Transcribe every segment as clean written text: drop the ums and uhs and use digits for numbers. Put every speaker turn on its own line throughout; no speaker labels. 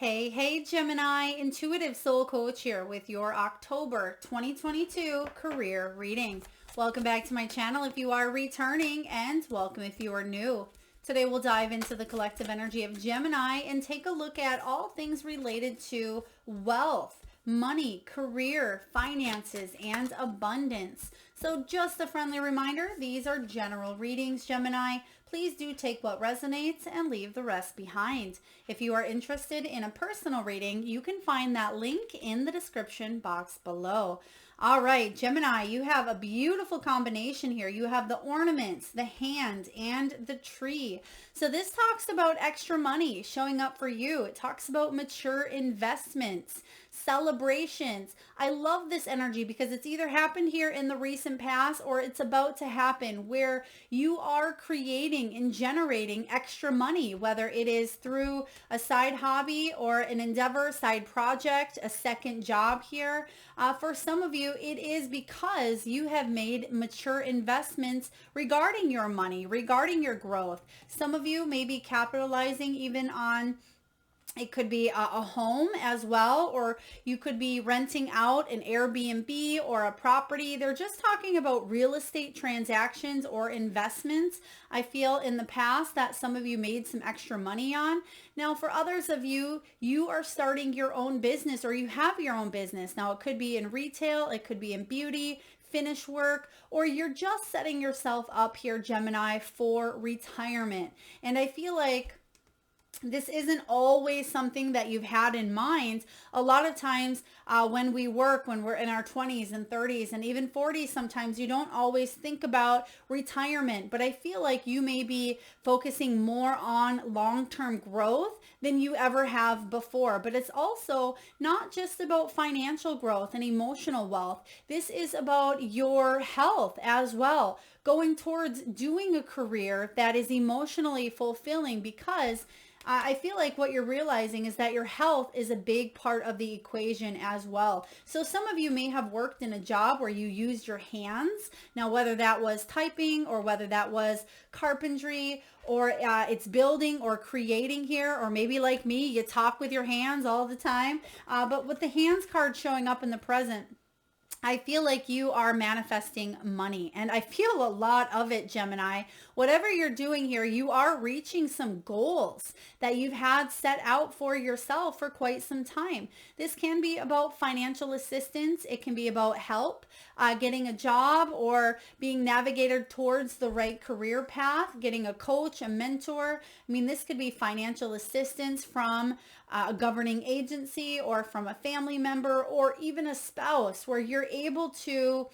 Hey, Gemini, Intuitive Soul Coach here with your October 2022 career reading. Welcome back to my channel if you are returning, and welcome if you are new. Today we'll dive into the collective energy of Gemini and take a look at all things related to wealth, money, career, finances, and abundance. So just a friendly reminder, these are general readings, Gemini. Please do take what resonates and leave the rest behind. If you are interested in a personal reading, you can find that link in the description box below. All right, Gemini, you have a beautiful combination here. You have the ornaments, the hand, and the tree. So this talks about extra money showing up for you. It talks about mature investments, celebrations. I love this energy because it's either happened here in the recent past or it's about to happen, where you are creating and generating extra money, whether it is through a side hobby or an endeavor, side project, a second job here. For some of you, it is because you have made mature investments regarding your money, regarding your growth. Some of you may be capitalizing even on, it could be a home as well, or you could be renting out an Airbnb or a property. They're just talking about real estate transactions or investments. I feel in the past that some of you made some extra money on. Now, for others of you, you are starting your own business or you have your own business. Now, it could be in retail, it could be in beauty, finish work, or you're just setting yourself up here, Gemini, for retirement. And I feel like this isn't always something that you've had in mind. A lot of times when we work, when we're in our 20s and 30s and even 40s, sometimes you don't always think about retirement. But I feel like you may be focusing more on long-term growth than you ever have before. But it's also not just about financial growth and emotional wealth. This is about your health as well, going towards doing a career that is emotionally fulfilling, because I feel like what you're realizing is that your health is a big part of the equation as well. So some of you may have worked in a job where you used your hands. Now, whether that was typing or whether that was carpentry or it's building or creating here, or maybe like me, you talk with your hands all the time. But with the hands card showing up in the present, I feel like you are manifesting money, and I feel a lot of it, Gemini. Whatever you're doing here, you are reaching some goals that you've had set out for yourself for quite some time. This can be about financial assistance. It can be about help, getting a job or being navigated towards the right career path, getting a coach, a mentor. I mean, this could be financial assistance from a governing agency or from a family member or even a spouse, where you're able to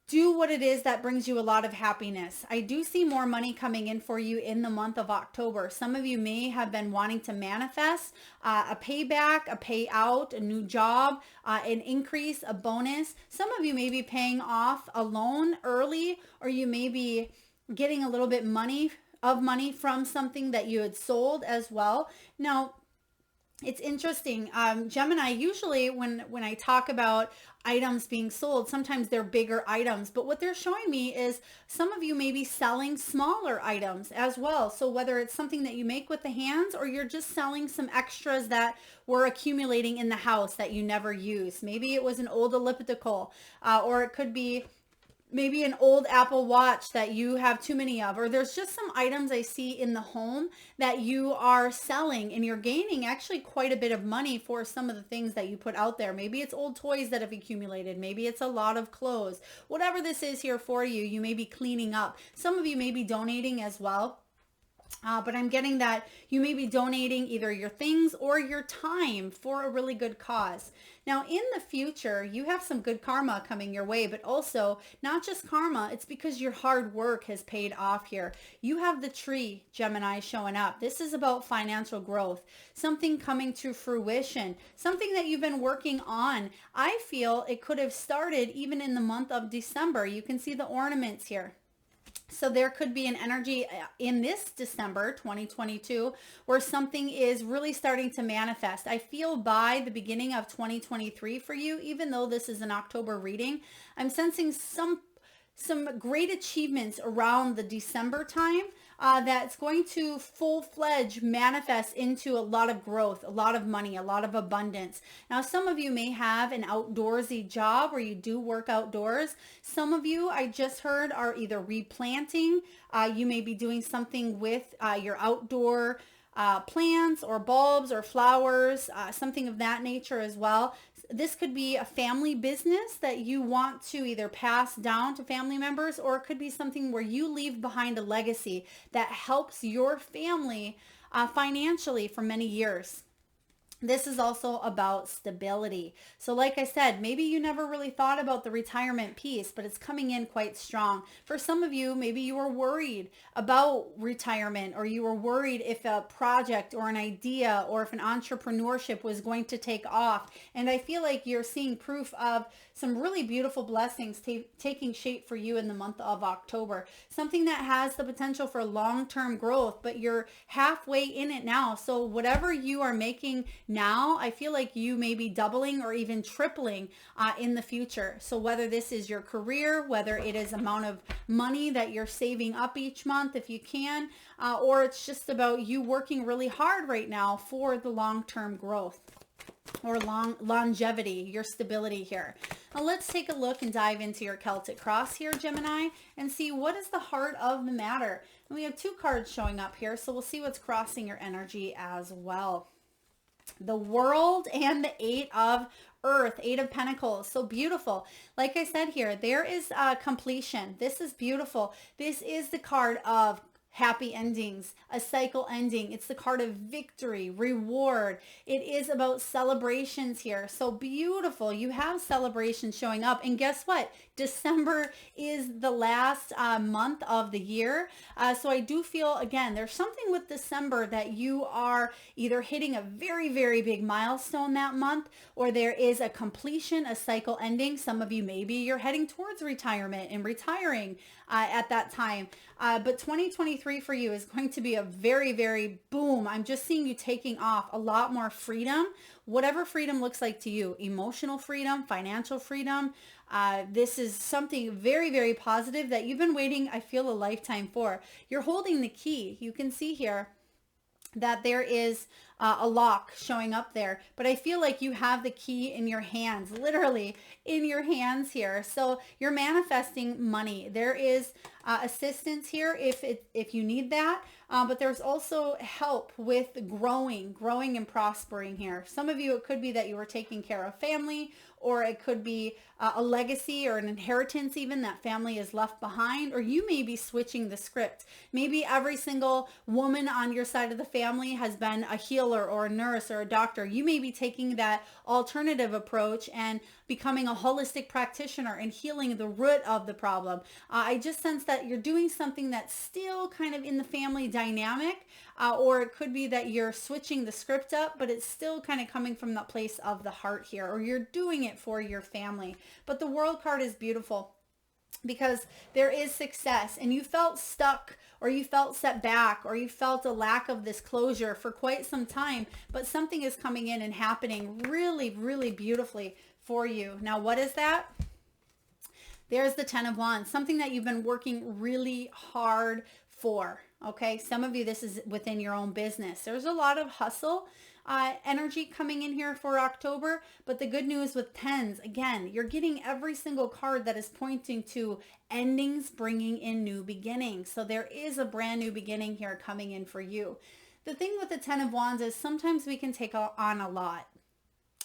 do what it is that brings you a lot of happiness. I do see more money coming in for you in the month of October. Some of you may have been wanting to manifest a payback, a payout, a new job, an increase, a bonus. Some of you may be paying off a loan early, or you may be getting a little bit money from something that you had sold as well. Now, it's interesting. Gemini, usually when I talk about items being sold, sometimes they're bigger items, but what they're showing me is some of you may be selling smaller items as well. So whether it's something that you make with the hands, or you're just selling some extras that were accumulating in the house that you never use. Maybe it was an old elliptical, or it could be maybe an old Apple Watch that you have too many of, or there's just some items I see in the home that you are selling, and you're gaining actually quite a bit of money for some of the things that you put out there. Maybe it's old toys that have accumulated. Maybe it's a lot of clothes. Whatever this is here for you, you may be cleaning up. Some of you may be donating as well. But I'm getting that you may be donating either your things or your time for a really good cause. Now, in the future, you have some good karma coming your way, but also not just karma, it's because your hard work has paid off here. You have the tree, Gemini, showing up. This is about financial growth, something coming to fruition, something that you've been working on. I feel it could have started even in the month of December. You can see the ornaments here. So there could be an energy in this December 2022 where something is really starting to manifest. I feel by the beginning of 2023 for you, even though this is an October reading, I'm sensing some great achievements around the December time. that's going to full-fledged manifest into a lot of growth, a lot of money, a lot of abundance. Now, some of you may have an outdoorsy job where you do work outdoors. Some of you, I just heard, are either replanting. You may be doing something with your outdoor plants or bulbs or flowers, something of that nature as well. This could be a family business that you want to either pass down to family members, or it could be something where you leave behind a legacy that helps your family financially for many years. This is also about stability. So like I said, maybe you never really thought about the retirement piece, but it's coming in quite strong. For some of you, maybe you were worried about retirement, or you were worried if a project or an idea or if an entrepreneurship was going to take off. And I feel like you're seeing proof of some really beautiful blessings taking shape for you in the month of October. Something that has the potential for long-term growth, but you're halfway in it now. So whatever you are making now, I feel like you may be doubling or even tripling in the future. So whether this is your career, whether it is amount of money that you're saving up each month if you can, or it's just about you working really hard right now for the long-term growth or longevity, your stability here. Now let's take a look and dive into your Celtic Cross here, Gemini, and see what is the heart of the matter. And we have two cards showing up here, so we'll see what's crossing your energy as well. The World and the Eight of Earth, Eight of Pentacles. So beautiful. Like I said here, there is completion. This is beautiful. This is the card of happy endings, a cycle ending. It's the card of victory, reward. It is about celebrations here. So beautiful. You have celebrations showing up. And guess what? December is the last month of the year. So I do feel, again, there's something with December that you are either hitting a very, very big milestone that month, or there is a completion, a cycle ending. Some of you, maybe you're heading towards retirement and retiring at that time. But 2023 for you is going to be a very, very boom. I'm just seeing you taking off a lot more freedom, whatever freedom looks like to you, emotional freedom, financial freedom. This is something very, very positive that you've been waiting, I feel, a lifetime for. You're holding the key. You can see here that there is a lock showing up there, but I feel like you have the key in your hands, literally in your hands here. So you're manifesting money. There is assistance here if you need that, but there's also help with growing and prospering here. Some of you, it could be that you were taking care of family, or it could be a legacy or an inheritance even that family is left behind, or you may be switching the script. Maybe every single woman on your side of the family has been a healer or a nurse or a doctor. You may be taking that alternative approach and becoming a holistic practitioner and healing the root of the problem. I just sense that you're doing something that's still kind of in the family dynamic, or it could be that you're switching the script up, but it's still kind of coming from that place of the heart here, or you're doing it for your family. But the World card is beautiful because there is success, and you felt stuck, or you felt set back, or you felt a lack of this closure for quite some time, but something is coming in and happening really, really beautifully for you. Now, what is that? There's the Ten of Wands, something that you've been working really hard for. Okay, some of you, this is within your own business. There's a lot of hustle energy coming in here for October, but the good news with tens, again, you're getting every single card that is pointing to endings, bringing in new beginnings. So there is a brand new beginning here coming in for you. The thing with the Ten of Wands is sometimes we can take on a lot,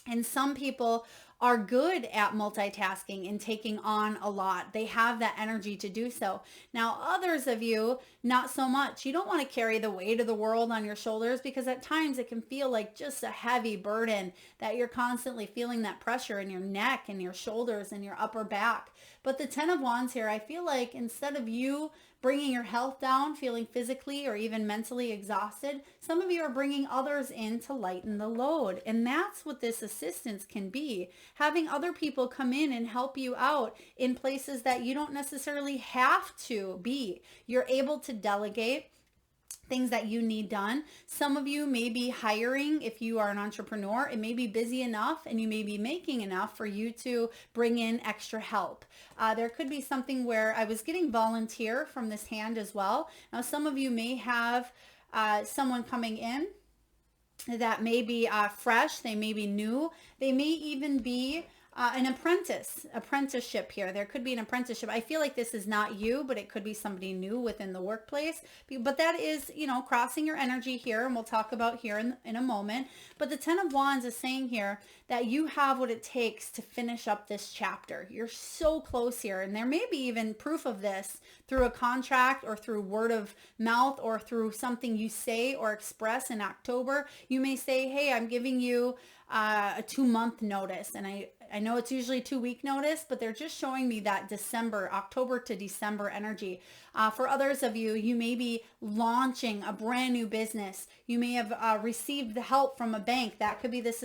and some people are good at multitasking and taking on a lot. They have that energy to do so. Now, others of you, not so much. You don't want to carry the weight of the world on your shoulders, because at times it can feel like just a heavy burden that you're constantly feeling that pressure in your neck and your shoulders and your upper back. But the Ten of Wands here, I feel like instead of you bringing your health down, feeling physically or even mentally exhausted, some of you are bringing others in to lighten the load. And that's what this assistance can be. Having other people come in and help you out in places that you don't necessarily have to be. You're able to delegate, things that you need done. Some of you may be hiring. If you are an entrepreneur, it may be busy enough and you may be making enough for you to bring in extra help. There could be something where I was getting volunteer from this hand as well. Now, some of you may have someone coming in that may be fresh. They may be new. They may even be an apprenticeship here. There could be an apprenticeship. I feel like this is not you, but it could be somebody new within the workplace. But that is, crossing your energy here, and we'll talk about here in a moment. But the 10 of Wands is saying here that you have what it takes to finish up this chapter. You're so close here, and there may be even proof of this through a contract or through word of mouth or through something you say or express in October. You may say, hey, I'm giving you a 2-month notice, and I know it's usually 2-week notice, but they're just showing me that October to December energy. For others of you, you may be launching a brand new business. You may have received the help from a bank. That could be this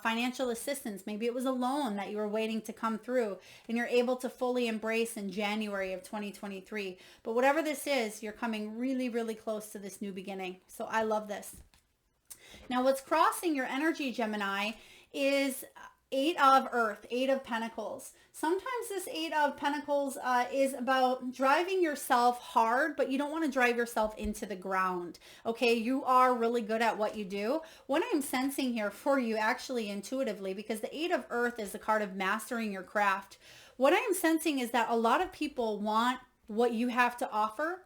financial assistance. Maybe it was a loan that you were waiting to come through and you're able to fully embrace in January of 2023. But whatever this is, you're coming really, really close to this new beginning. So I love this. Now, what's crossing your energy, Gemini, is 8 of Earth, 8 of Pentacles. Sometimes this 8 of Pentacles is about driving yourself hard, but you don't want to drive yourself into the ground. Okay, you are really good at what you do. What I'm sensing here for you, actually intuitively, because the 8 of Earth is the card of mastering your craft. What I am sensing is that a lot of people want what you have to offer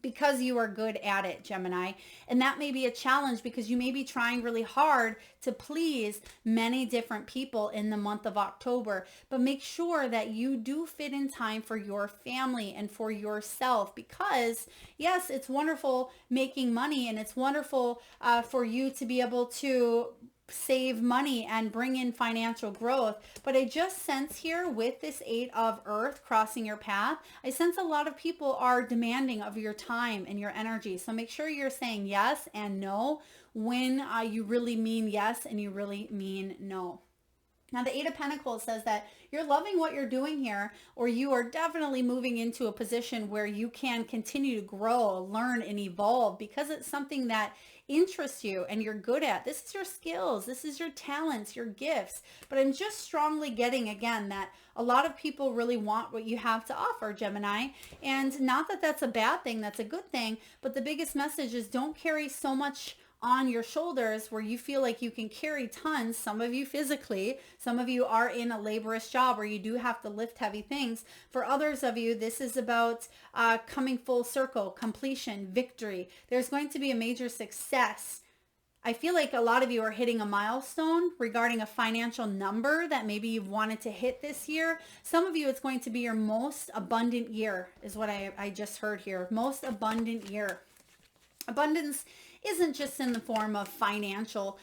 because you are good at it, Gemini. And that may be a challenge because you may be trying really hard to please many different people in the month of October. But make sure that you do fit in time for your family and for yourself, because yes, it's wonderful making money and it's wonderful for you to be able to save money and bring in financial growth. But I just sense here with this 8 of Earth crossing your path, I sense a lot of people are demanding of your time and your energy. So make sure you're saying yes and no when you really mean yes and you really mean no. Now, the 8 of Pentacles says that you're loving what you're doing here, or you are definitely moving into a position where you can continue to grow, learn, and evolve because it's something that interests you and you're good at. This is your skills. This is your talents, your gifts. But I'm just strongly getting, again, that a lot of people really want what you have to offer, Gemini. And not that that's a bad thing. That's a good thing. But the biggest message is don't carry so much on your shoulders where you feel like you can carry tons. Some of you physically, some of you are in a laborious job where you do have to lift heavy things. For others of you, this is about coming full circle, completion, victory. There's going to be a major success. I feel like a lot of you are hitting a milestone regarding a financial number that maybe you've wanted to hit this year. Some of you, it's going to be your most abundant year is what I just heard here. Most abundant year. Abundance isn't just in the form of financial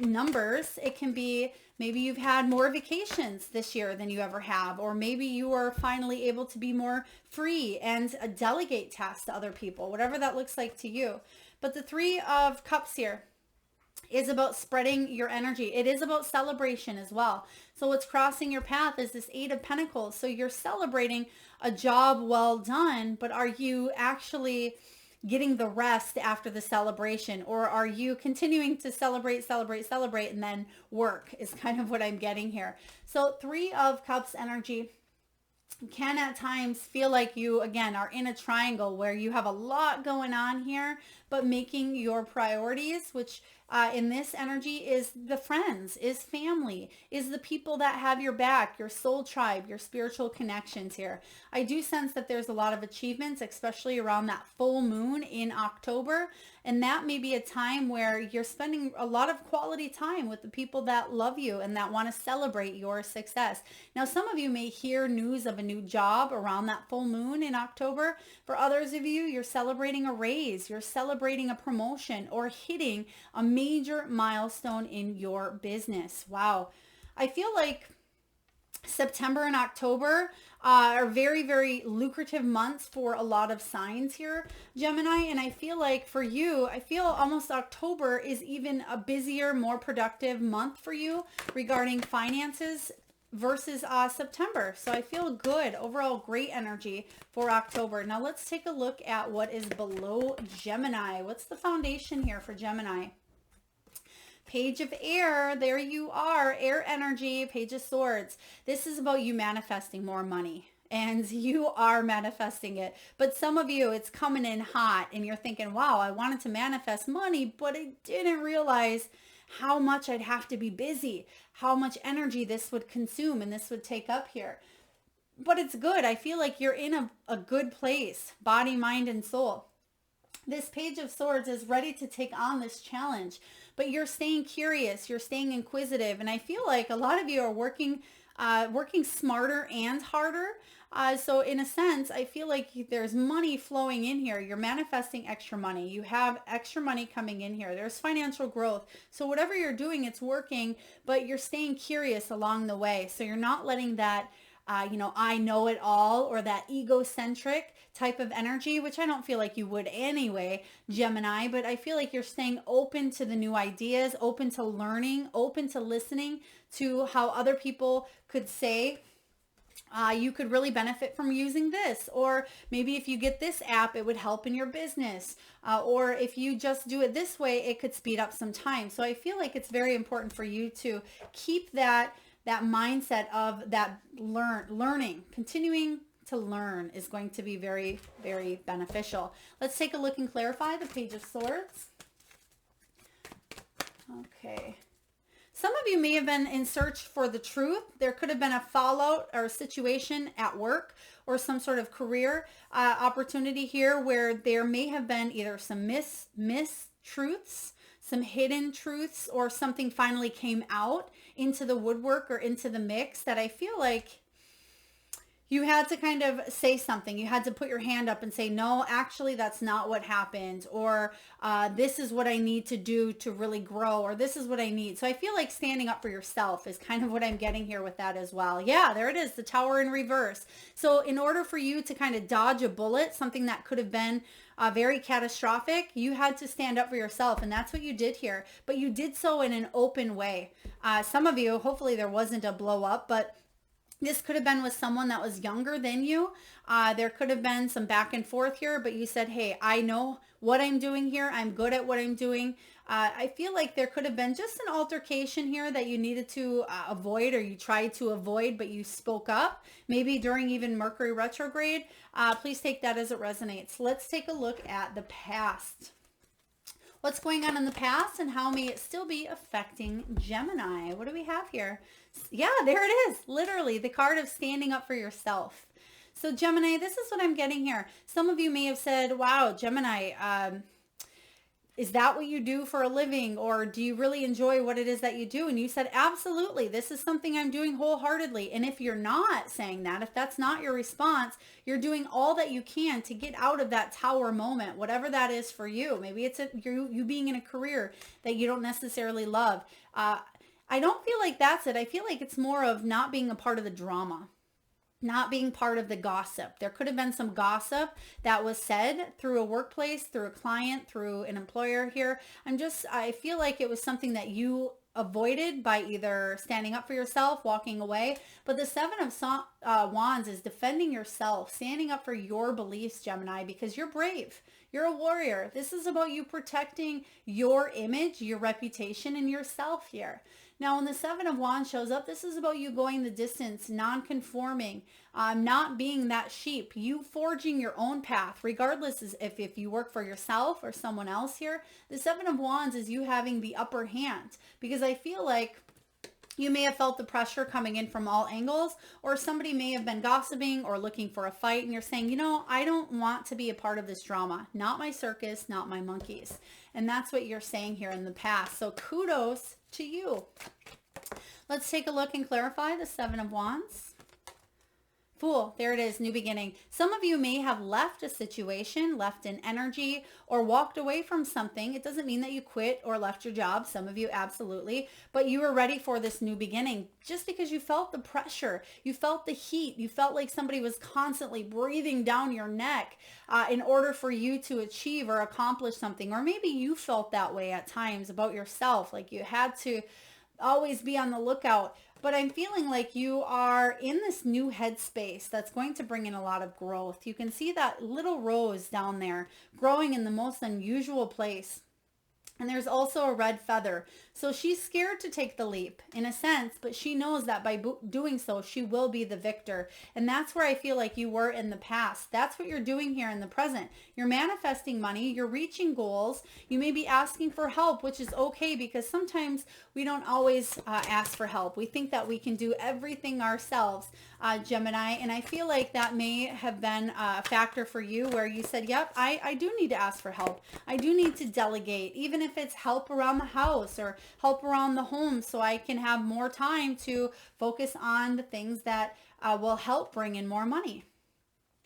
numbers. It can be maybe you've had more vacations this year than you ever have, or maybe you are finally able to be more free and delegate tasks to other people, whatever that looks like to you. But the 3 of Cups here is about spreading your energy. It is about celebration as well. So what's crossing your path is this 8 of Pentacles. So you're celebrating a job well done, but are you actually getting the rest after the celebration, or are you continuing to celebrate, and then work is kind of what I'm getting here. So 3 of Cups energy can at times feel like you, again, are in a triangle where you have a lot going on here, but making your priorities, which in this energy is the friends, is family, is the people that have your back, your soul tribe, your spiritual connections here. I do sense that there's a lot of achievements, especially around that full moon in October. And that may be a time where you're spending a lot of quality time with the people that love you and that want to celebrate your success. Now, some of you may hear news of a new job around that full moon in October. For others of you, you're celebrating a raise, you're celebrating a promotion, or hitting a major milestone in your business. Wow. I feel like September and October are very, very lucrative months for a lot of signs here, Gemini. And I feel like for you, I feel almost October is even a busier, more productive month for you regarding finances versus September. So I feel good. Overall, great energy for October. Now let's take a look at what is below Gemini. What's the foundation here for Gemini? Page of Air, there you are, air energy, Page of Swords. This is about you manifesting more money. And you are manifesting it. But some of you, it's coming in hot and you're thinking, wow, I wanted to manifest money, but I didn't realize how much I'd have to be busy, how much energy this would consume and this would take up here. But it's good. I feel like you're in a good place, body, mind, and soul. This Page of Swords is ready to take on this challenge, but you're staying curious, you're staying inquisitive, and I feel like a lot of you are working smarter and harder. So in a sense, I feel like there's money flowing in here. You're manifesting extra money. You have extra money coming in here. There's financial growth. So whatever you're doing, it's working, but you're staying curious along the way. So you're not letting that, I know it all, or that egocentric type of energy, which I don't feel like you would anyway, Gemini, but I feel like you're staying open to the new ideas, open to learning, open to listening to how other people could say, you could really benefit from using this, or maybe if you get this app, it would help in your business, or if you just do it this way, it could speed up some time. So I feel like it's very important for you to keep that mindset of that learning, continuing to learn is going to be very, very beneficial. Let's take a look and clarify the Page of Swords. Okay. Some of you may have been in search for the truth. There could have been a fallout or a situation at work or some sort of career opportunity here where there may have been either some mistruths, some hidden truths, or something finally came out into the woodwork or into the mix that I feel like you had to kind of say something. You had to put your hand up and say, no, actually, that's not what happened. Or this is what I need to do to really grow, or this is what I need. So I feel like standing up for yourself is kind of what I'm getting here with that as well. Yeah, there it is, the Tower in reverse. So in order for you to kind of dodge a bullet, something that could have been very catastrophic, you had to stand up for yourself. And that's what you did here. But you did so in an open way. Some of you, hopefully there wasn't a blow up, but this could have been with someone that was younger than you. There could have been some back and forth here, but you said, hey, I know what I'm doing here. I'm good at what I'm doing. I feel like there could have been just an altercation here that you needed to avoid, or you tried to avoid, but you spoke up, maybe during even Mercury retrograde. Please take that as it resonates. Let's take a look at the past. What's going on in the past and how may it still be affecting Gemini? What do we have here? Yeah, there it is. Literally the card of standing up for yourself. So Gemini, this is what I'm getting here. Some of you may have said, wow, Gemini, is that what you do for a living? Or do you really enjoy what it is that you do? And you said, absolutely, this is something I'm doing wholeheartedly. And if you're not saying that, if that's not your response, you're doing all that you can to get out of that tower moment, whatever that is for you. Maybe it's you being in a career that you don't necessarily love. I don't feel like that's it. I feel like it's more of not being a part of the drama, not being part of the gossip. There could have been some gossip that was said through a workplace, through a client, through an employer here. I feel like it was something that you avoided by either standing up for yourself, walking away. But the Seven of Wands is defending yourself, standing up for your beliefs, Gemini, because you're brave. You're a warrior. This is about you protecting your image, your reputation, and yourself here. Now, when the Seven of Wands shows up, this is about you going the distance, non-conforming, not being that sheep, you forging your own path, regardless if you work for yourself or someone else here. The Seven of Wands is you having the upper hand, because I feel like you may have felt the pressure coming in from all angles, or somebody may have been gossiping or looking for a fight, and you're saying, I don't want to be a part of this drama. Not my circus, not my monkeys. And that's what you're saying here in the past. So kudos to you. Let's take a look and clarify the Seven of Wands. Fool, there it is, new beginning. Some of you may have left a situation, left an energy, or walked away from something. It doesn't mean that you quit or left your job. Some of you absolutely, but you were ready for this new beginning just because you felt the pressure. You felt the heat. You felt like somebody was constantly breathing down your neck in order for you to achieve or accomplish something. Or maybe you felt that way at times about yourself, like you had to always be on the lookout. but I'm feeling like you are in this new headspace that's going to bring in a lot of growth. You can see that little rose down there growing in the most unusual place. And there's also a red feather. So she's scared to take the leap in a sense, but she knows that by doing so, she will be the victor. And that's where I feel like you were in the past. That's what you're doing here in the present. You're manifesting money. You're reaching goals. You may be asking for help, which is okay because sometimes we don't always ask for help. We think that we can do everything ourselves, Gemini. And I feel like that may have been a factor for you where you said, yep, I do need to ask for help. I do need to delegate, even if it's help around the house or help around the home, so I can have more time to focus on the things that will help bring in more money.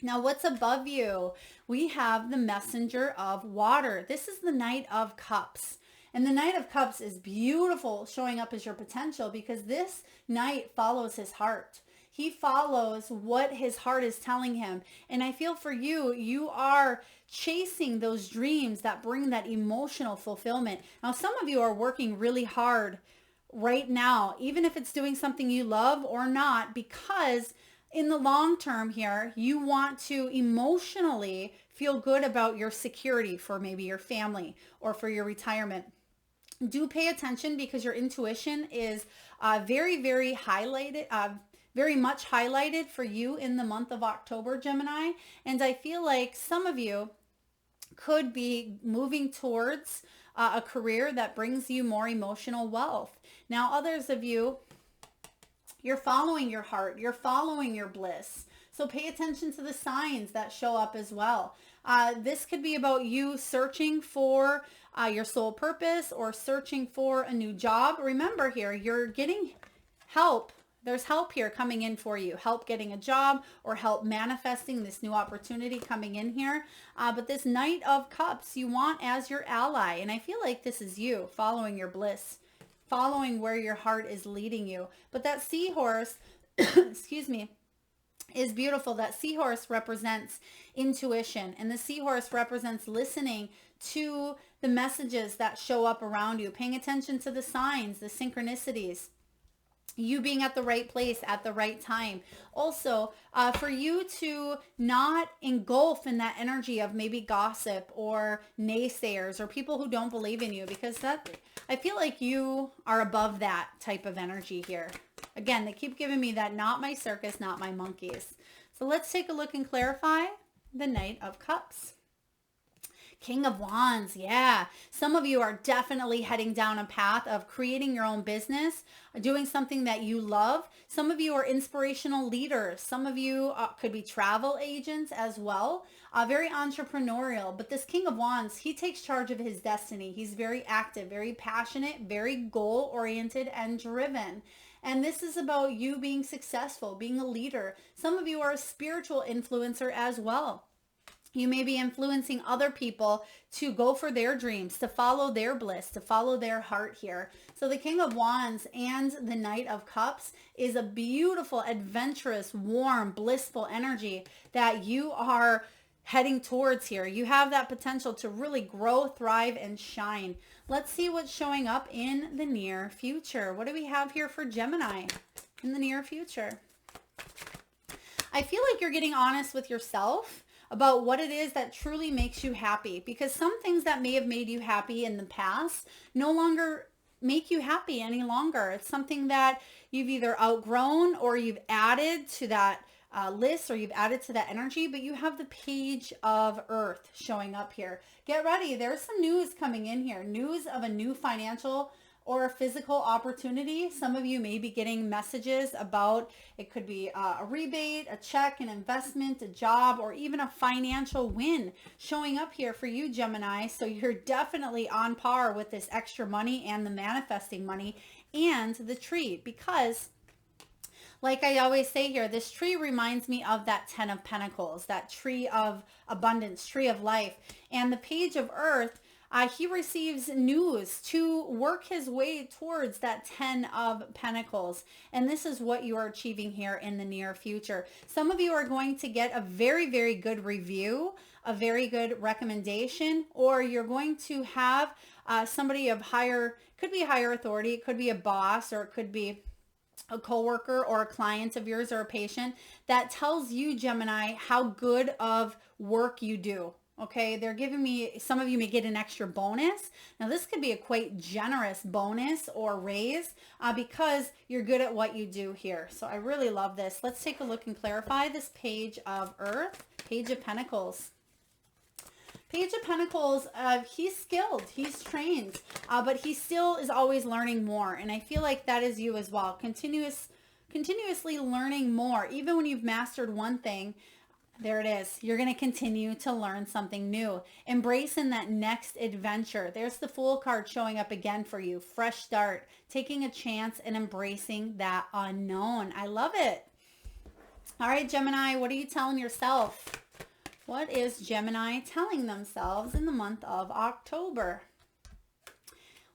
Now, what's above you? We have the messenger of water. This is the Knight of Cups. And the Knight of Cups is beautiful, showing up as your potential, because this knight follows his heart. He follows what his heart is telling him. And I feel for you, you are chasing those dreams that bring that emotional fulfillment. Now, some of you are working really hard right now, even if it's doing something you love or not, because in the long term here, you want to emotionally feel good about your security for maybe your family or for your retirement. Do pay attention, because your intuition is very, very highlighted, very much highlighted for you in the month of October, Gemini. And I feel like some of you could be moving towards a career that brings you more emotional wealth. Now, others of you, you're following your heart, you're following your bliss. So pay attention to the signs that show up as well. This could be about you searching for your soul purpose or searching for a new job. Remember here, you're getting help. There's help here coming in for you. Help getting a job or help manifesting this new opportunity coming in here. But this Knight of Cups you want as your ally. And I feel like this is you following your bliss, following where your heart is leading you. But that seahorse, excuse me, is beautiful. That seahorse represents intuition, and the seahorse represents listening to the messages that show up around you, paying attention to the signs, the synchronicities, you being at the right place at the right time. Also, for you to not engulf in that energy of maybe gossip or naysayers or people who don't believe in you, because that, I feel like you are above that type of energy here. Again, they keep giving me that not my circus, not my monkeys. So let's take a look and clarify the Knight of Cups. King of Wands, yeah. Some of you are definitely heading down a path of creating your own business, doing something that you love. Some of you are inspirational leaders. Some of you could be travel agents as well. Very entrepreneurial. But this King of Wands, he takes charge of his destiny. He's very active, very passionate, very goal-oriented and driven. And this is about you being successful, being a leader. Some of you are a spiritual influencer as well. You may be influencing other people to go for their dreams, to follow their bliss, to follow their heart here. So the King of Wands and the Knight of Cups is a beautiful, adventurous, warm, blissful energy that you are heading towards here. You have that potential to really grow, thrive, and shine. Let's see what's showing up in the near future. What do we have here for Gemini in the near future? I feel like you're getting honest with yourself about what it is that truly makes you happy, because some things that may have made you happy in the past no longer make you happy any longer. It's something that you've either outgrown or you've added to that list, or you've added to that energy, but you have the Page of Earth showing up here. Get ready. There's some news coming in here. News of a new financial or a physical opportunity. Some of you may be getting messages about, it could be a rebate, a check, an investment, a job, or even a financial win showing up here for you, Gemini. So you're definitely on par with this extra money and the manifesting money and the tree, because like I always say here, this tree reminds me of that 10 of Pentacles, that tree of abundance, tree of life. And the Page of Earth, he receives news to work his way towards that 10 of Pentacles. And this is what you are achieving here in the near future. Some of you are going to get a very, very good review, a very good recommendation, or you're going to have somebody of higher, could be higher authority, it could be a boss, or it could be a coworker or a client of yours or a patient that tells you, Gemini, how good of work you do. Okay, they're giving me, some of you may get an extra bonus. Now this could be a quite generous bonus or raise because you're good at what you do here. So I really love this. Let's take a look and clarify this page of Earth, Page of Pentacles. Page of Pentacles, he's skilled, he's trained, but he still is always learning more. And I feel like that is you as well. Continuously learning more. Even when you've mastered one thing, there it is. You're going to continue to learn something new. Embracing that next adventure. There's the Fool card showing up again for you. Fresh start. Taking a chance and embracing that unknown. I love it. All right, Gemini, what are you telling yourself? What is Gemini telling themselves in the month of October?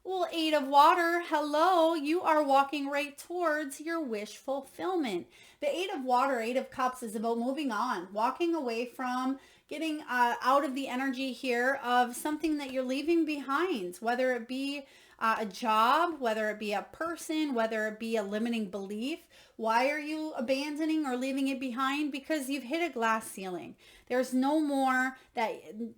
Well, Eight of Water, hello, you are walking right towards your wish fulfillment. The Eight of Water, Eight of Cups is about moving on, walking away from, getting out of the energy here of something that you're leaving behind, whether it be a job, whether it be a person, whether it be a limiting belief. Why are you abandoning or leaving it behind? Because you've hit a glass ceiling. There's no more,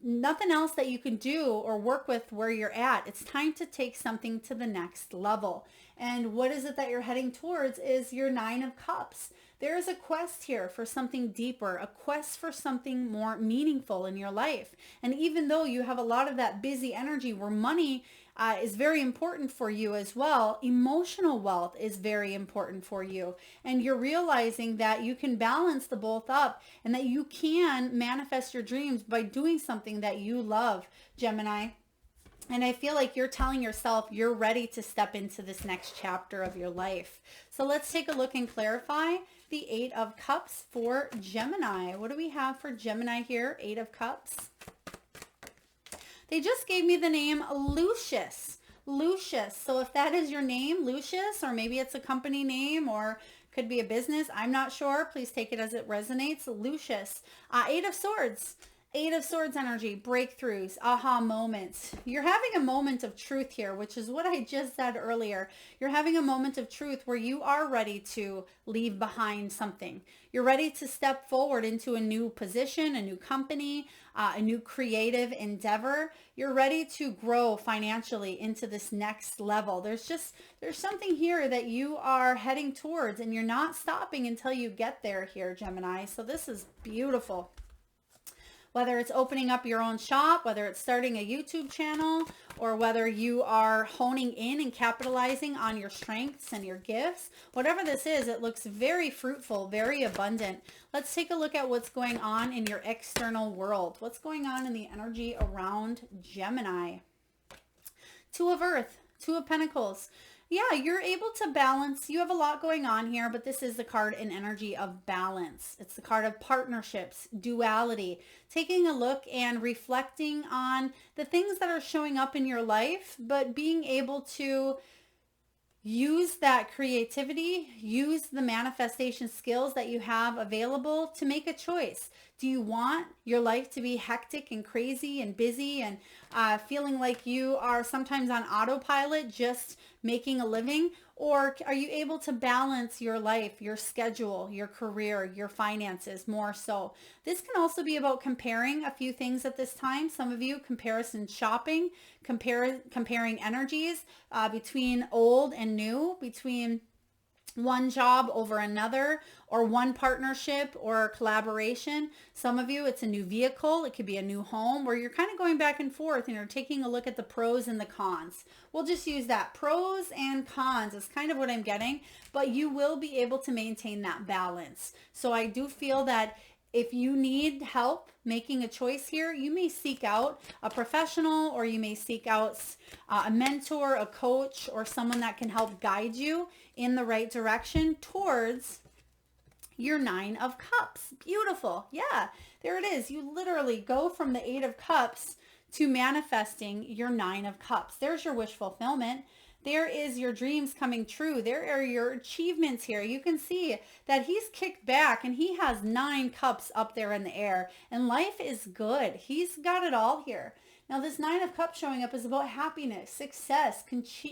nothing else that you can do or work with where you're at. It's time to take something to the next level. And what is it that you're heading towards is your Nine of Cups. There is a quest here for something deeper, a quest for something more meaningful in your life. And even though you have a lot of that busy energy where money is very important for you as well, emotional wealth is very important for you. And you're realizing that you can balance the both up and that you can manifest your dreams by doing something that you love, Gemini. And I feel like you're telling yourself you're ready to step into this next chapter of your life. So let's take a look and clarify the Eight of Cups for Gemini. What do we have for Gemini here? Eight of Cups. They just gave me the name Lucius. Lucius. So if that is your name, Lucius, or maybe it's a company name or could be a business, I'm not sure. Please take it as it resonates. Lucius. Eight of Swords. Eight of Swords energy, breakthroughs, aha moments. You're having a moment of truth here, which is what I just said earlier. You're having a moment of truth where you are ready to leave behind something. You're ready to step forward into a new position, a new company, a new creative endeavor. You're ready to grow financially into this next level. There's something here that you are heading towards and you're not stopping until you get there here, Gemini. So this is beautiful. Whether it's opening up your own shop, whether it's starting a YouTube channel, or whether you are honing in and capitalizing on your strengths and your gifts, whatever this is, it looks very fruitful, very abundant. Let's take a look at what's going on in your external world. What's going on in the energy around Gemini? Two of Earth, Two of Pentacles. Yeah, you're able to balance. You have a lot going on here, but this is the card in energy of balance. It's the card of partnerships, duality, taking a look and reflecting on the things that are showing up in your life, but being able to use that creativity, use the manifestation skills that you have available to make a choice. Do you want your life to be hectic and crazy and busy and feeling like you are sometimes on autopilot, just making a living? Or are you able to balance your life, your schedule, your career, your finances more so? This can also be about comparing a few things at this time. Some of you, comparison shopping, comparing energies between old and new, between one job over another, or one partnership or collaboration. Some of you, it's a new vehicle. It could be a new home where you're kind of going back and forth and you're taking a look at the pros and the cons. We'll just use that. Pros and cons is kind of what I'm getting, but you will be able to maintain that balance. So I do feel that if you need help making a choice here, you may seek out a professional, or you may seek out a mentor, a coach, or someone that can help guide you in the right direction towards your Nine of Cups. Beautiful. Yeah, there it is. You literally go from the Eight of Cups to manifesting your Nine of Cups. There's your wish fulfillment. There is your dreams coming true. There are your achievements here. You can see that he's kicked back and he has 9 cups up there in the air, and life is good. He's got it all here. Now this Nine of Cups showing up is about happiness, success,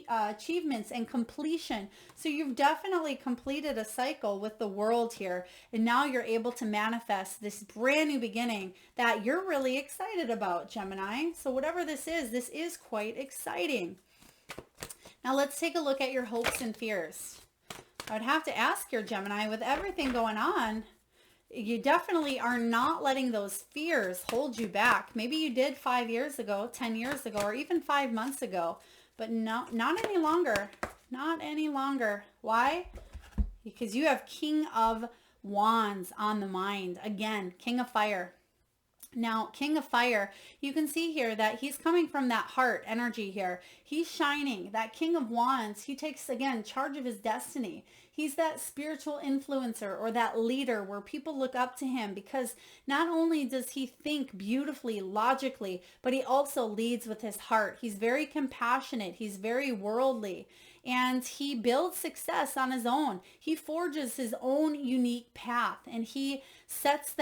achievements, and completion. So you've definitely completed a cycle with the world here. And now you're able to manifest this brand new beginning that you're really excited about, Gemini. So whatever this is quite exciting. Now let's take a look at your hopes and fears. I would have to ask your Gemini, with everything going on, you definitely are not letting those fears hold you back. Maybe you did 5 years ago, 10 years ago, or even 5 months ago, but no, not any longer. Not any longer. Why? Because you have King of Wands on the mind. Again, King of Fire. Now, King of Fire, you can see here that he's coming from that heart energy here. He's shining. That King of Wands, he takes, again, charge of his destiny. He's that spiritual influencer or that leader where people look up to him because not only does he think beautifully, logically, but he also leads with his heart. He's very compassionate. He's very worldly. And he builds success on his own. He forges his own unique path, and he sets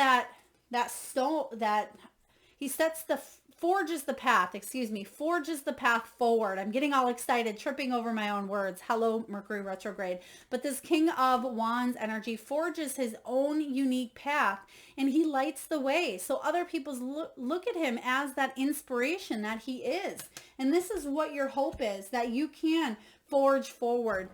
forges the path forward. I'm getting all excited, tripping over my own words. Hello, Mercury retrograde. But this King of Wands energy forges his own unique path, and he lights the way. So other people look at him as that inspiration that he is. And this is what your hope is, that you can forge forward,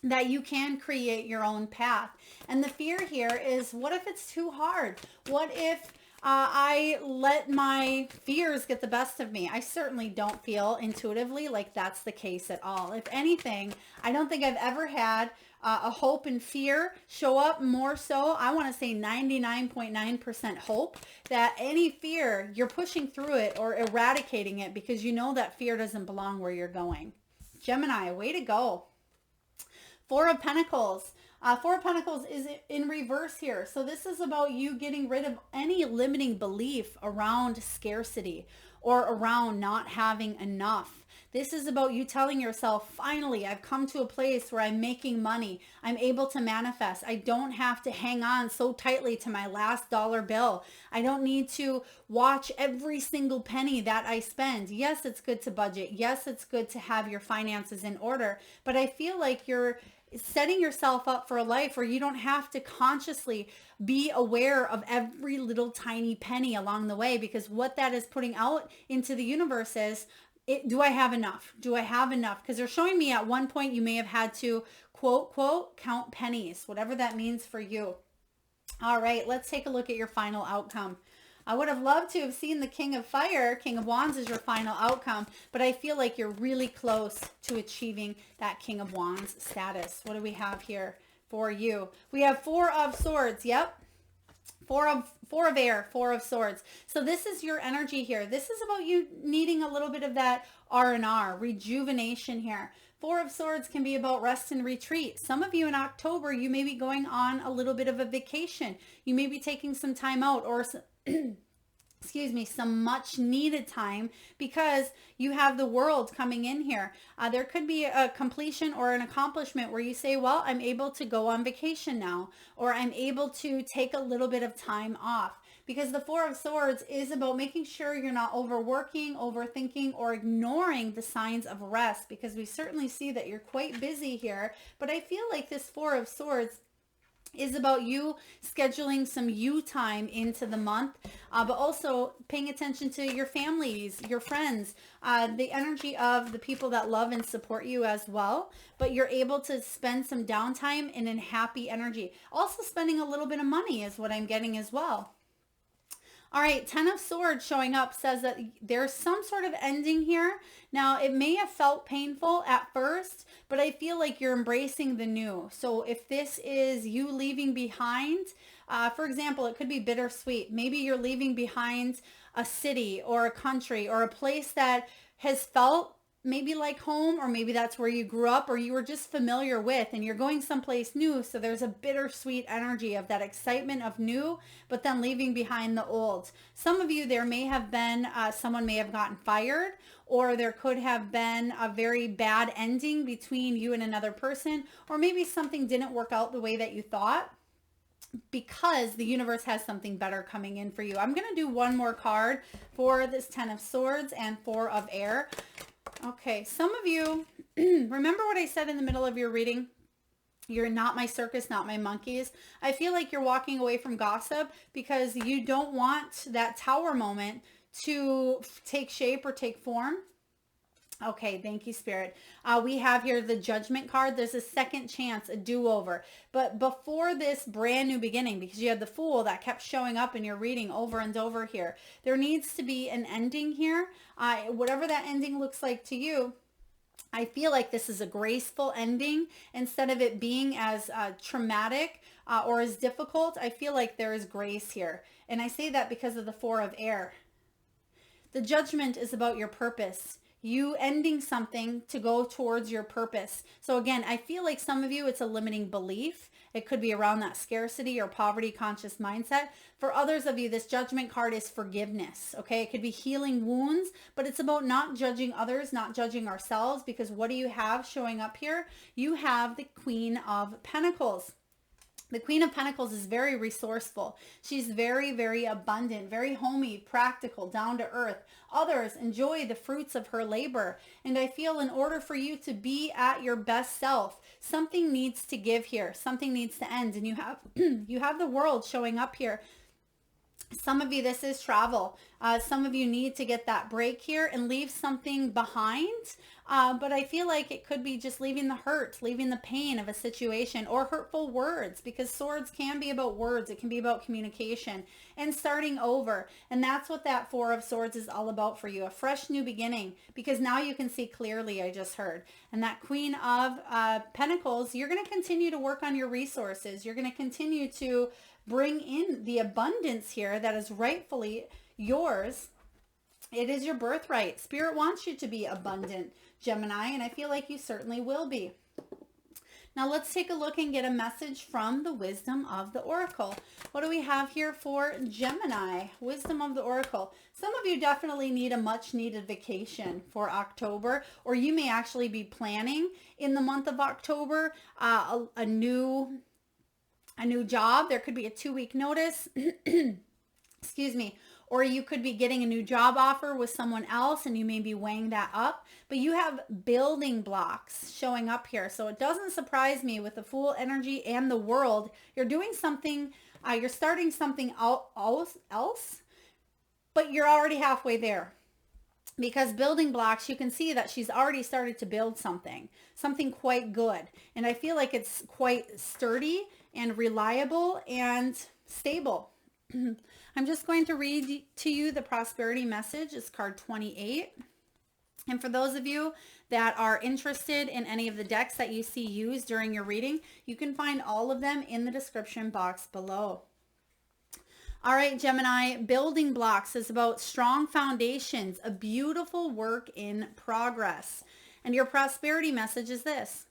that you can create your own path. And the fear here is, what if it's too hard? What if I let my fears get the best of me? I certainly don't feel intuitively like that's the case at all. If anything, I don't think I've ever had a hope and fear show up more so. I want to say 99.9% hope that any fear, you're pushing through it or eradicating it because you know that fear doesn't belong where you're going. Gemini, way to go. Four of Pentacles. Four of Pentacles is in reverse here. So this is about you getting rid of any limiting belief around scarcity or around not having enough. This is about you telling yourself, finally, I've come to a place where I'm making money. I'm able to manifest. I don't have to hang on so tightly to my last dollar bill. I don't need to watch every single penny that I spend. Yes, it's good to budget. Yes, it's good to have your finances in order. But I feel like you're setting yourself up for a life where you don't have to consciously be aware of every little tiny penny along the way, because what that is putting out into the universe is, do I have enough? Do I have enough? Because they're showing me at one point you may have had to, quote, quote, count pennies, whatever that means for you. All right, let's take a look at your final outcome. I would have loved to have seen the King of Fire, King of Wands as your final outcome, but I feel like you're really close to achieving that King of Wands status. What do we have here for you? We have Four of Swords. Yep. Four of Air, Four of Swords. So this is your energy here. This is about you needing a little bit of that R&R, rejuvenation here. Four of Swords can be about rest and retreat. Some of you in October, you may be going on a little bit of a vacation. You may be taking some time out or excuse me, some much needed time because you have the world coming in here. There could be a completion or an accomplishment where you say, well, I'm able to go on vacation now, or I'm able to take a little bit of time off. Because the Four of Swords is about making sure you're not overworking, overthinking, or ignoring the signs of rest, because we certainly see that you're quite busy here. But I feel like this Four of Swords is about you scheduling some you time into the month, but also paying attention to your families, your friends, the energy of the people that love and support you as well. But you're able to spend some downtime and in happy energy. Also spending a little bit of money is what I'm getting as well. All right, Ten of Swords showing up says that there's some sort of ending here. Now, it may have felt painful at first, but I feel like you're embracing the new. So if this is you leaving behind, for example, it could be bittersweet. Maybe you're leaving behind a city or a country or a place that has felt maybe like home, or maybe that's where you grew up or you were just familiar with, and you're going someplace new. So there's a bittersweet energy of that excitement of new, but then leaving behind the old. Some of you, there may have been, someone may have gotten fired, or there could have been a very bad ending between you and another person, or maybe something didn't work out the way that you thought. because the universe has something better coming in for you. I'm going to do one more card for this 10 of Swords and 4 of Air. Okay, some of you, remember what I said in the middle of your reading? You're not my circus, not my monkeys. I feel like you're walking away from gossip because you don't want that tower moment to take shape or take form. Okay, thank you, Spirit. We have here the Judgment card. There's a second chance, a do-over. But before this brand new beginning, because you had the Fool that kept showing up in your reading over and over here, there needs to be an ending here. Whatever that ending looks like to you, I feel like this is a graceful ending. Instead of it being as traumatic or as difficult, I feel like there is grace here. And I say that because of the 4 of Air. The Judgment is about your purpose. You ending something to go towards your purpose. So again, I feel like some of you, it's a limiting belief. It could be around that scarcity or poverty conscious mindset. For others of you, this Judgment card is forgiveness. Okay, it could be healing wounds, but it's about not judging others, not judging ourselves, because what do you have showing up here? You have the Queen of Pentacles. The Queen of Pentacles is very resourceful. She's very, very abundant, very homey, practical, down to earth. Others enjoy the fruits of her labor. And I feel in order for you to be at your best self, something needs to give here. Something needs to end. And you have, you have the World showing up here. Some of you, this is travel. Some of you need to get that break here and leave something behind. But I feel like it could be just leaving the hurt, leaving the pain of a situation, or hurtful words, because swords can be about words. It can be about communication and starting over. And that's what that 4 of Swords is all about for you. A fresh new beginning, because now you can see clearly, I just heard. And that Queen of Pentacles, you're going to continue to work on your resources. You're going to continue to bring in the abundance here that is rightfully yours. It is your birthright. Spirit wants you to be abundant, Gemini, and I feel like you certainly will be. Now let's take a look and get a message from the Wisdom of the Oracle. What do we have here for Gemini? Wisdom of the Oracle. Some of you definitely need a much needed vacation for October, or you may actually be planning in the month of October a new job. There could be a 2-week notice. Excuse me. Or you could be getting a new job offer with someone else and you may be weighing that up. But you have building blocks showing up here. So it doesn't surprise me with the Fool energy and the World. You're doing something, you're starting something else, but you're already halfway there. Because building blocks, you can see that she's already started to build something quite good. And I feel like it's quite sturdy and reliable and stable. I'm just going to read to you the prosperity message. It's card 28. And for those of you that are interested in any of the decks that you see used during your reading, you can find all of them in the description box below. All right, Gemini, building blocks is about strong foundations, a beautiful work in progress. And your prosperity message is this: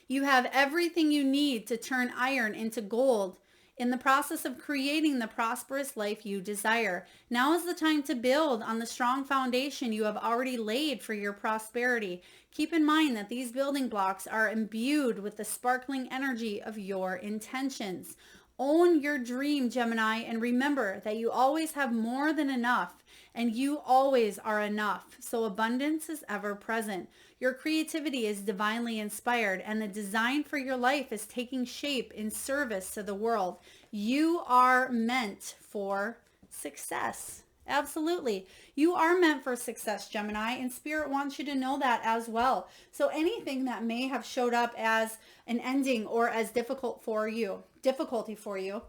you have everything you need to turn iron into gold in the process of creating the prosperous life you desire. Now is the time to build on the strong foundation you have already laid for your prosperity. Keep in mind that these building blocks are imbued with the sparkling energy of your intentions. Own your dream, Gemini, and remember that you always have more than enough, and you always are enough. So abundance is ever present. Your creativity is divinely inspired, and the design for your life is taking shape in service to the world. You are meant for success. Absolutely. You are meant for success, Gemini, and Spirit wants you to know that as well. So anything that may have showed up as an ending or as difficulty for you,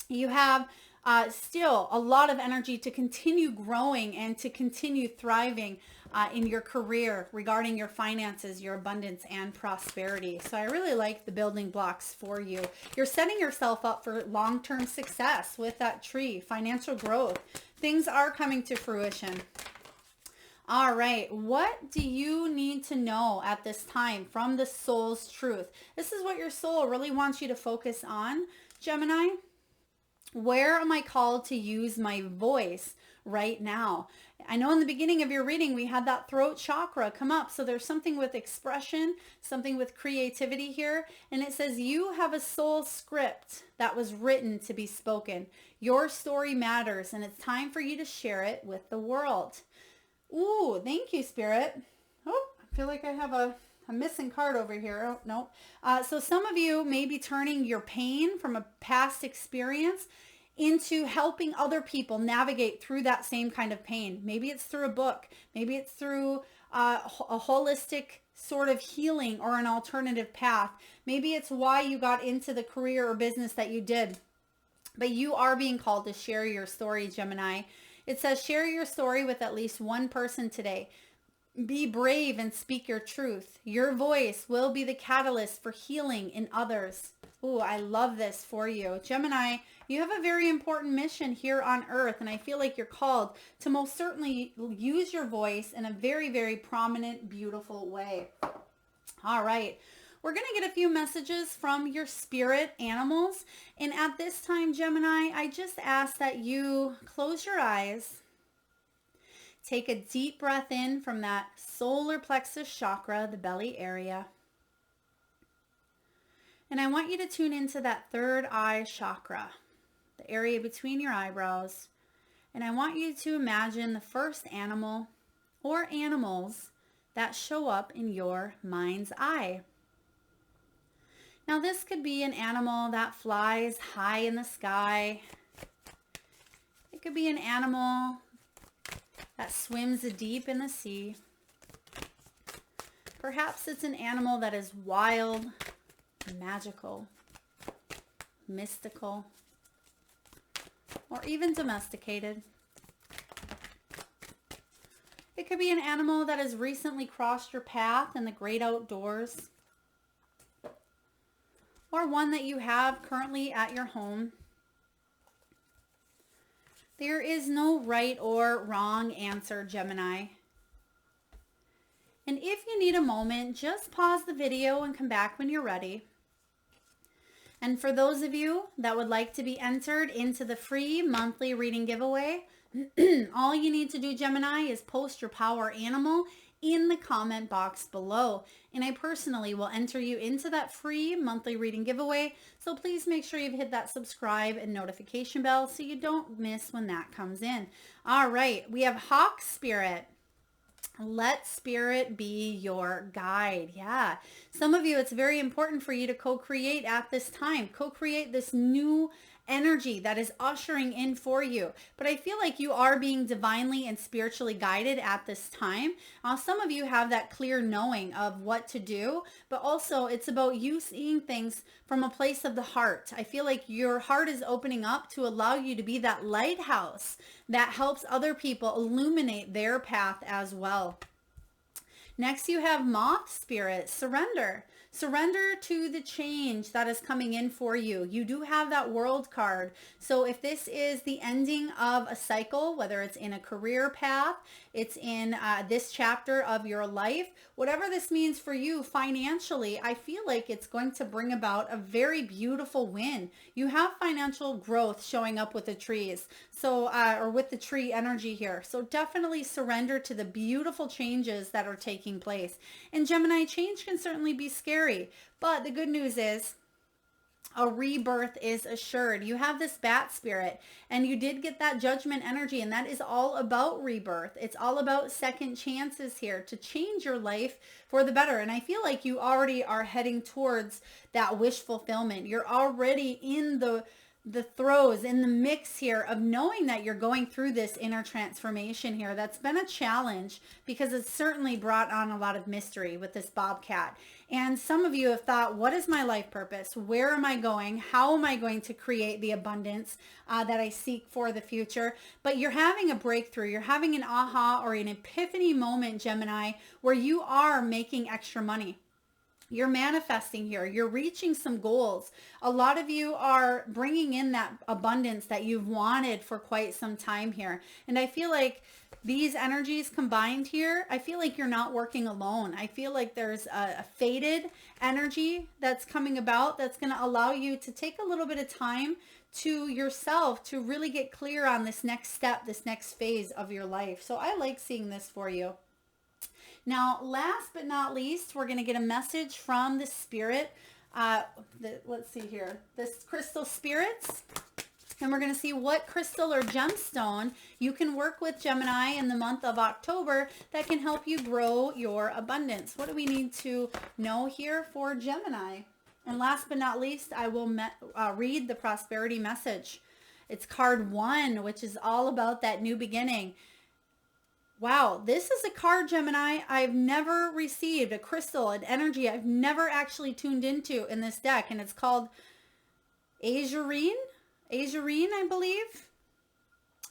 you have still a lot of energy to continue growing and to continue thriving in your career regarding your finances, your abundance, and prosperity. So I really like the building blocks for you. You're setting yourself up for long-term success with that tree, financial growth. Things are coming to fruition. All right, what do you need to know at this time from the soul's truth? This is what your soul really wants you to focus on, Gemini. Where am I called to use my voice right now? I know in the beginning of your reading, we had that throat chakra come up. So there's something with expression, something with creativity here. And it says you have a soul script that was written to be spoken. Your story matters, and it's time for you to share it with the world. Ooh, thank you, Spirit. Oh, I feel like I have a missing card over here. Oh, no. So some of you may be turning your pain from a past experience into helping other people navigate through that same kind of pain. Maybe it's through a book. Maybe it's through a holistic sort of healing or an alternative path. Maybe it's why you got into the career or business that you did. But you are being called to share your story, Gemini. It says share your story with at least one person today. Be brave and speak your truth. Your voice will be the catalyst for healing in others. Ooh, I love this for you. Gemini, you have a very important mission here on Earth, and I feel like you're called to most certainly use your voice in a very, very prominent, beautiful way. All right. We're going to get a few messages from your spirit animals. And at this time, Gemini, I just ask that you close your eyes. Take a deep breath in from that solar plexus chakra, the belly area. And I want you to tune into that third eye chakra, the area between your eyebrows. And I want you to imagine the first animal or animals that show up in your mind's eye. Now this could be an animal that flies high in the sky. It could be an animal that swims deep in the sea. Perhaps it's an animal that is wild, magical, mystical, or even domesticated. It could be an animal that has recently crossed your path in the great outdoors, or one that you have currently at your home. There is no right or wrong answer, Gemini. And if you need a moment, just pause the video and come back when you're ready. And for those of you that would like to be entered into the free monthly reading giveaway, all you need to do, Gemini, is post your power animal in the comment box below. And I personally will enter you into that free monthly reading giveaway. So please make sure you've hit that subscribe and notification bell so you don't miss when that comes in. All right, we have Hawk Spirit. Let spirit be your guide. Yeah. Some of you, it's very important for you to co-create at this time. Co-create this new energy that is ushering in for you. But I feel like you are being divinely and spiritually guided at this time. Some of you have that clear knowing of what to do, but also it's about you seeing things from a place of the heart. I feel like your heart is opening up to allow you to be that lighthouse that helps other people illuminate their path as well. Next, you have Moth Spirit, surrender. Surrender to the change that is coming in for you. You do have that World card. So if this is the ending of a cycle, whether it's in a career path, it's in this chapter of your life, whatever this means for you financially, I feel like it's going to bring about a very beautiful win. You have financial growth showing up with the trees. So, or with the tree energy here. So definitely surrender to the beautiful changes that are taking place. And Gemini, change can certainly be scary, but the good news is a rebirth is assured. You have this bat spirit and you did get that judgment energy, and that is all about rebirth. It's all about second chances here to change your life for the better. And I feel like you already are heading towards that wish fulfillment. You're already in the throes, in the mix here of knowing that you're going through this inner transformation here. That's been a challenge because it's certainly brought on a lot of mystery with this bobcat. And some of you have thought, what is my life purpose? Where am I going? How am I going to create the abundance that I seek for the future? But you're having a breakthrough. You're having an aha or an epiphany moment, Gemini, where you are making extra money. You're manifesting here. You're reaching some goals. A lot of you are bringing in that abundance that you've wanted for quite some time here. And I feel like these energies combined here, I feel like you're not working alone. I feel like there's a faded energy that's coming about that's going to allow you to take a little bit of time to yourself to really get clear on this next step, this next phase of your life. So I like seeing this for you. Now, last but not least, we're going to get a message from the spirit. Let's see here. This crystal spirits. And we're going to see what crystal or gemstone you can work with, Gemini, in the month of October that can help you grow your abundance. What do we need to know here for Gemini? And last but not least, I will read the prosperity message. It's card 1, which is all about that new beginning. Wow, this is a card, Gemini, I've never received, a crystal, an energy I've never actually tuned into in this deck, and it's called Azurine, I believe.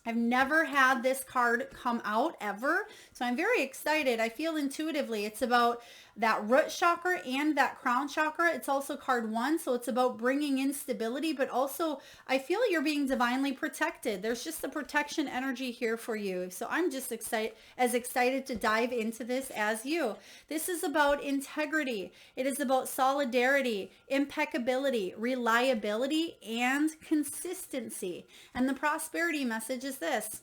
I've never had this card come out ever, so I'm very excited. I feel intuitively it's about that root chakra and that crown chakra. It's also card 1, so it's about bringing in stability, but also I feel you're being divinely protected. There's just a protection energy here for you. So I'm just excited to dive into this as you. This is about integrity. It is about solidarity, impeccability, reliability, and consistency. And the prosperity message is this.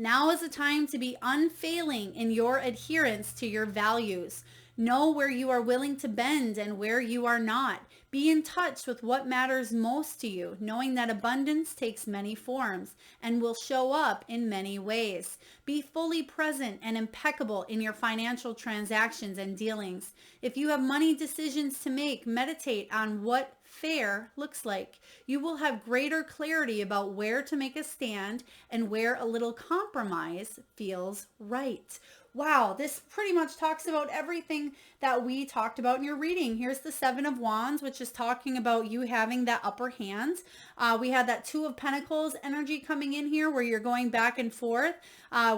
Now is the time to be unfailing in your adherence to your values. Know where you are willing to bend and where you are not. Be in touch with what matters most to you, knowing that abundance takes many forms and will show up in many ways. Be fully present and impeccable in your financial transactions and dealings. If you have money decisions to make, meditate on what fair looks like. You will have greater clarity about where to make a stand and where a little compromise feels right. Wow, this pretty much talks about everything that we talked about in your reading. Here's the 7 of Wands, which is talking about you having that upper hand. We had that 2 of Pentacles energy coming in here where you're going back and forth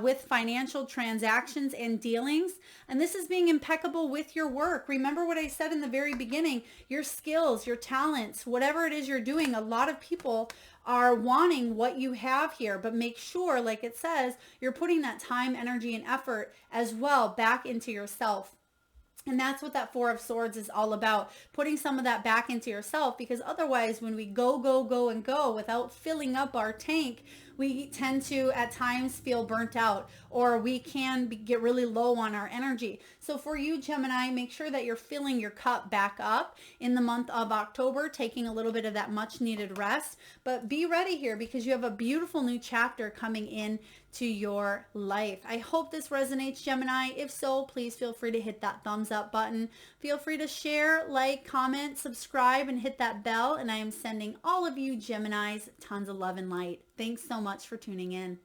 with financial transactions and dealings. And this is being impeccable with your work. Remember what I said in the very beginning, your skills, your talents, whatever it is you're doing. A lot of people are wanting what you have here, but make sure, like it says, you're putting that time, energy, and effort as well back into yourself. And that's what that 4 of Swords is all about, putting some of that back into yourself, because otherwise when we go without filling up our tank, we tend to at times feel burnt out, or we can get really low on our energy. So for you, Gemini, make sure that you're filling your cup back up in the month of October, taking a little bit of that much needed rest. But be ready here because you have a beautiful new chapter coming in to your life. I hope this resonates, Gemini. If so, please feel free to hit that thumbs up button. Feel free to share, like, comment, subscribe, and hit that bell. And I am sending all of you Geminis tons of love and light. Thanks so much for tuning in.